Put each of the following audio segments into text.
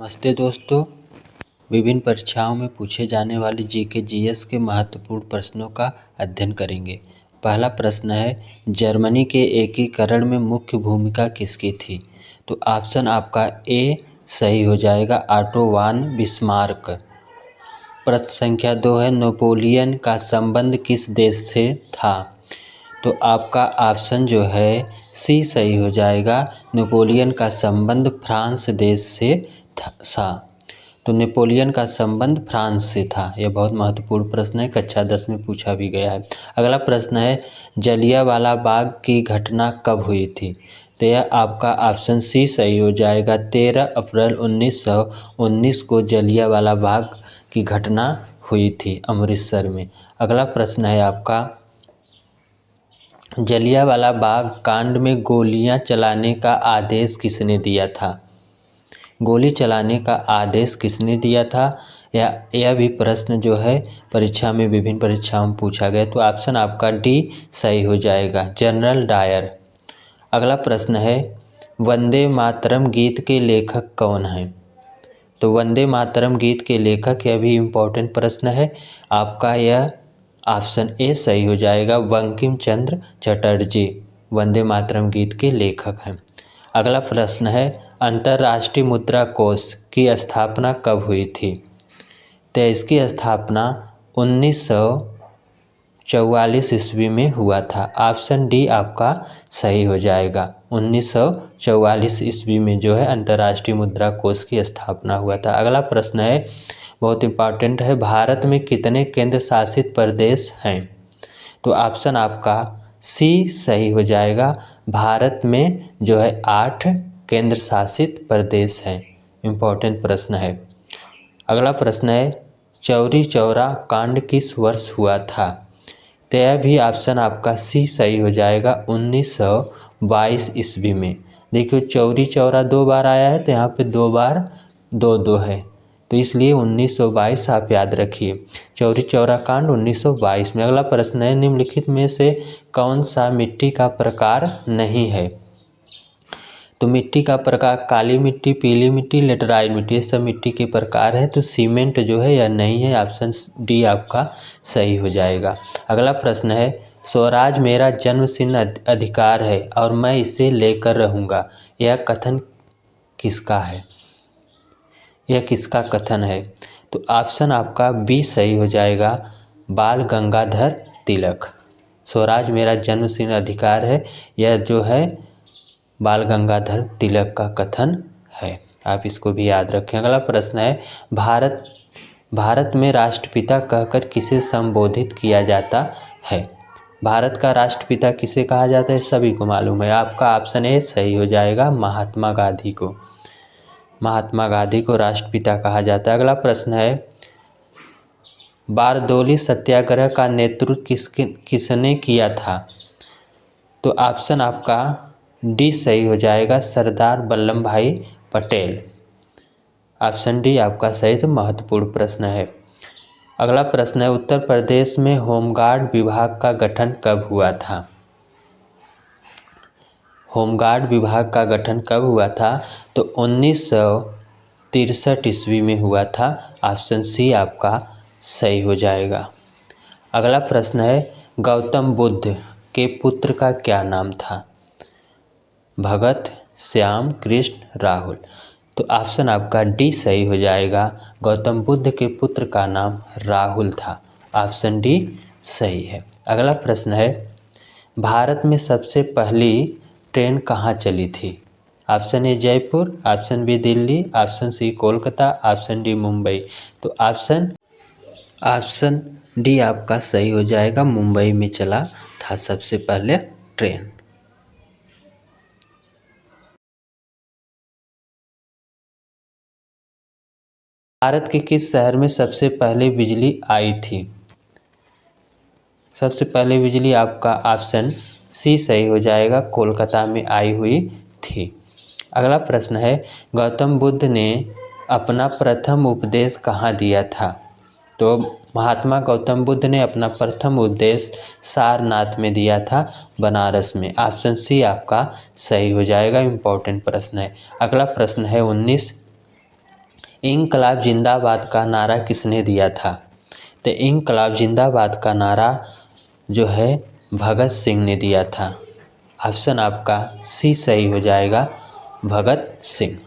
नमस्ते दोस्तों। विभिन्न परीक्षाओं में पूछे जाने वाले जीके जीएस के महत्वपूर्ण प्रश्नों का अध्ययन करेंगे। पहला प्रश्न है, जर्मनी के एकीकरण में मुख्य भूमिका किसकी थी? तो ऑप्शन आपका ए सही हो जाएगा, ऑटो वान बिस्मार्क। प्रश्न संख्या 2 है, नेपोलियन का संबंध किस देश से था? तो आपका ऑप्शन जो है सी सही हो जाएगा, नेपोलियन का संबंध फ्रांस देश से था। तो नेपोलियन का संबंध फ्रांस से था। यह बहुत महत्वपूर्ण प्रश्न है, कक्षा 10 में पूछा भी गया है। अगला प्रश्न है, जलियांवाला बाग की घटना कब हुई थी? तो यह आपका ऑप्शन सी सही हो जाएगा, 13 अप्रैल 1919 को जलियांवाला बाग की घटना हुई थी अमृतसर में। अगला प्रश्न है आपका, जलियांवाला बाग कांड में गोलियां चलाने का आदेश किसने दिया था? गोली चलाने का आदेश किसने दिया था? यह भी प्रश्न जो है परीक्षा में विभिन्न परीक्षाओं में पूछा गया। तो ऑप्शन आपका डी सही हो जाएगा, जनरल डायर। अगला प्रश्न है, वंदे मातरम गीत के लेखक कौन हैं? तो वंदे मातरम गीत के लेखक, यह भी इम्पोर्टेंट प्रश्न है, आपका यह ऑप्शन ए सही हो जाएगा, बंकिम चंद्र चटर्जी वंदे मातरम गीत के लेखक हैं। अगला प्रश्न है, अंतर्राष्ट्रीय मुद्रा कोष की स्थापना कब हुई थी? तो इसकी स्थापना 1944 ईस्वी में हुआ था। ऑप्शन डी आपका सही हो जाएगा, 1944 ईस्वी में जो है अंतर्राष्ट्रीय मुद्रा कोष की स्थापना हुआ था। अगला प्रश्न है, बहुत इंपॉर्टेंट है, भारत में कितने केंद्र शासित प्रदेश हैं? तो ऑप्शन आपका सी सही हो जाएगा, भारत में जो है 8 केंद्र शासित प्रदेश हैं। इम्पोर्टेंट प्रश्न है। अगला प्रश्न है, चौरी चौरा कांड किस वर्ष हुआ था? तो यह भी ऑप्शन आपका सी सही हो जाएगा, 1922 ईस्वी में। देखिए चौरी चौरा 2 बार आया है, तो यहाँ पे 2 बार 2 है, तो इसलिए 1922 आप याद रखिए। चौरी चौरा कांड 1922 में। अगला प्रश्न है, निम्नलिखित में से कौन सा मिट्टी का प्रकार नहीं है? तो मिट्टी का प्रकार काली मिट्टी, पीली मिट्टी, लेटराइट मिट्टी, ये सब मिट्टी के प्रकार है। तो सीमेंट जो है यह नहीं है, ऑप्शन डी आपका सही हो जाएगा। अगला प्रश्न है, स्वराज मेरा जन्मसिद्ध अधिकार है और मैं इसे लेकर रहूँगा, यह कथन किसका है? यह किसका कथन है? तो ऑप्शन आपका बी सही हो जाएगा, बाल गंगाधर तिलक। स्वराज मेरा जन्मसिद्ध अधिकार है, यह जो है बाल गंगाधर तिलक का कथन है, आप इसको भी याद रखें। अगला प्रश्न है, भारत में राष्ट्रपिता कहकर किसे संबोधित किया जाता है? भारत का राष्ट्रपिता किसे कहा जाता है? सभी को मालूम है, आपका ऑप्शन ए सही हो जाएगा, महात्मा गांधी को। महात्मा गांधी को राष्ट्रपिता कहा जाता है। अगला प्रश्न है, बारदोली सत्याग्रह का नेतृत्व किसने किया था? तो ऑप्शन आपका डी सही हो जाएगा, सरदार वल्लभ भाई पटेल। ऑप्शन डी आपका सही। तो महत्वपूर्ण प्रश्न है। अगला प्रश्न है, उत्तर प्रदेश में होमगार्ड विभाग का गठन कब हुआ था? होमगार्ड विभाग का गठन कब हुआ था? तो 1963 ईस्वी में हुआ था। ऑप्शन सी आपका सही हो जाएगा। अगला प्रश्न है, गौतम बुद्ध के पुत्र का क्या नाम था? भगत, श्याम, कृष्ण, राहुल। तो ऑप्शन आपका डी सही हो जाएगा, गौतम बुद्ध के पुत्र का नाम राहुल था। ऑप्शन डी सही है। अगला प्रश्न है, भारत में सबसे पहली ट्रेन कहाँ चली थी? Option A Jaipur, option B Delhi, option C Kolkata, option D Mumbai. तो ऑप्शन डी आपका सही हो जाएगा, मुंबई में चला था सबसे पहले ट्रेन। भारत के किस शहर में सबसे पहले बिजली आई थी? सबसे पहले बिजली आपका ऑप्शन सी सही हो जाएगा, कोलकाता में आई हुई थी। अगला प्रश्न है, गौतम बुद्ध ने अपना प्रथम उपदेश कहाँ दिया था? तो महात्मा गौतम बुद्ध ने अपना प्रथम उपदेश सारनाथ में दिया था, बनारस में। ऑप्शन सी आपका सही हो जाएगा, इम्पोर्टेंट प्रश्न है। अगला प्रश्न है 19, इंकलाब जिंदाबाद का नारा किसने दिया था? तो इंकलाब जिंदाबाद का नारा जो है भगत सिंह ने दिया था। ऑप्शन आपका सी सही हो जाएगा, भगत सिंह।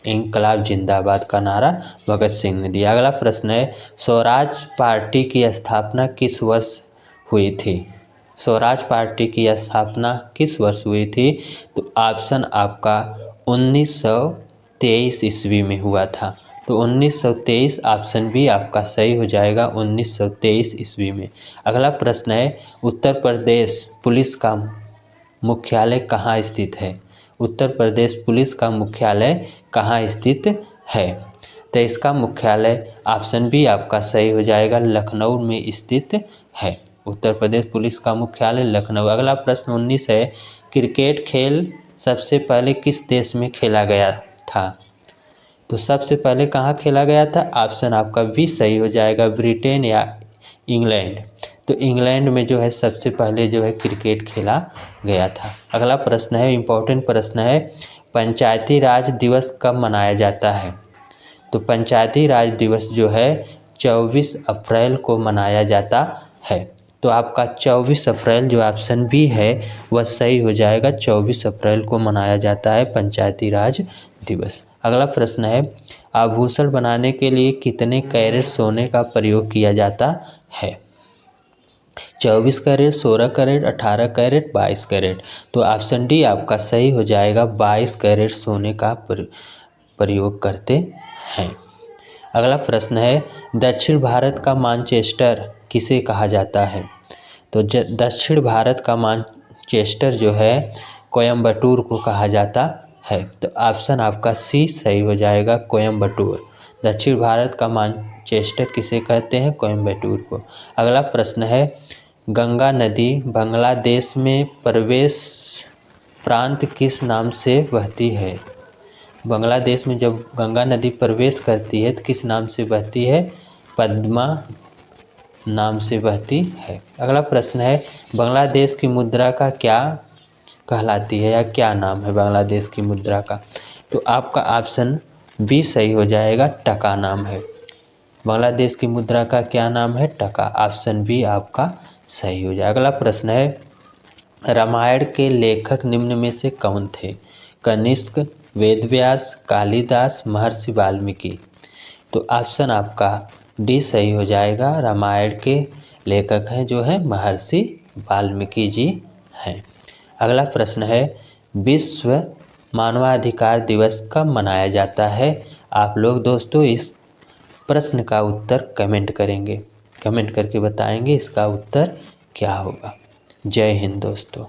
इंकलाब जिंदाबाद का नारा भगत सिंह ने दिया। अगला प्रश्न है, स्वराज पार्टी की स्थापना किस वर्ष हुई थी? स्वराज पार्टी की स्थापना किस वर्ष हुई थी? तो ऑप्शन आपका 1923 ईस्वी में हुआ था। तो 1923 ऑप्शन बी आपका सही हो जाएगा, 1923 ईस्वी में। अगला प्रश्न है, उत्तर प्रदेश पुलिस का मुख्यालय कहाँ स्थित है? उत्तर प्रदेश पुलिस का मुख्यालय कहाँ स्थित है? तो इसका मुख्यालय ऑप्शन बी आपका सही हो जाएगा, लखनऊ में स्थित है। उत्तर प्रदेश पुलिस का मुख्यालय लखनऊ। अगला प्रश्न 19 है, क्रिकेट खेल सबसे पहले किस देश में खेला गया था? तो सबसे पहले कहाँ खेला गया था? ऑप्शन आपका बी सही हो जाएगा, ब्रिटेन या इंग्लैंड। तो इंग्लैंड में जो है सबसे पहले जो है क्रिकेट खेला गया था। अगला प्रश्न है, इम्पोर्टेंट प्रश्न है, पंचायती राज दिवस कब मनाया जाता है? तो पंचायती राज दिवस जो है 24 अप्रैल को मनाया जाता है। तो आपका 24 अप्रैल जो ऑप्शन बी है वह सही हो जाएगा, 24 अप्रैल को मनाया जाता है पंचायती राज दिवस। अगला प्रश्न है, आभूषण बनाने के लिए कितने कैरेट सोने का प्रयोग किया जाता है? 24 कैरेट, 16 कैरेट, 18 कैरेट, 22 कैरेट। तो ऑप्शन डी आपका सही हो जाएगा, 22 कैरेट सोने का प्रयोग करते हैं। अगला प्रश्न है, दक्षिण भारत का मानचेस्टर किसे कहा जाता है? तो दक्षिण भारत का मानचेस्टर जो है कोयम्बटूर को कहा जाता है। तो ऑप्शन आपका सी सही हो जाएगा, कोयम्बटूर। दक्षिण भारत का मानचेस्टर किसे कहते हैं? कोयम्बटूर को। अगला प्रश्न है, गंगा नदी बांग्लादेश में प्रवेश प्रांत किस नाम से बहती है? बांग्लादेश में जब गंगा नदी प्रवेश करती है तो किस नाम से बहती है? पद्मा नाम से बहती है। अगला प्रश्न है, बांग्लादेश की मुद्रा का क्या कहलाती है या क्या नाम है बांग्लादेश की मुद्रा का? तो आपका ऑप्शन बी सही हो जाएगा, टका नाम है। बांग्लादेश की मुद्रा का क्या नाम है? टका। ऑप्शन बी आपका सही हो जाएगा। अगला प्रश्न है, रामायण के लेखक निम्न में से कौन थे? कनिष्क, वेदव्यास, कालिदास, महर्षि वाल्मीकि। तो ऑप्शन आपका डी सही हो जाएगा, रामायण के लेखक हैं जो है महर्षि वाल्मीकि जी हैं। अगला प्रश्न है, विश्व मानवाधिकार दिवस कब मनाया जाता है? आप लोग दोस्तों इस प्रश्न का उत्तर कमेंट करेंगे, कमेंट करके बताएंगे इसका उत्तर क्या होगा। जय हिंद दोस्तों।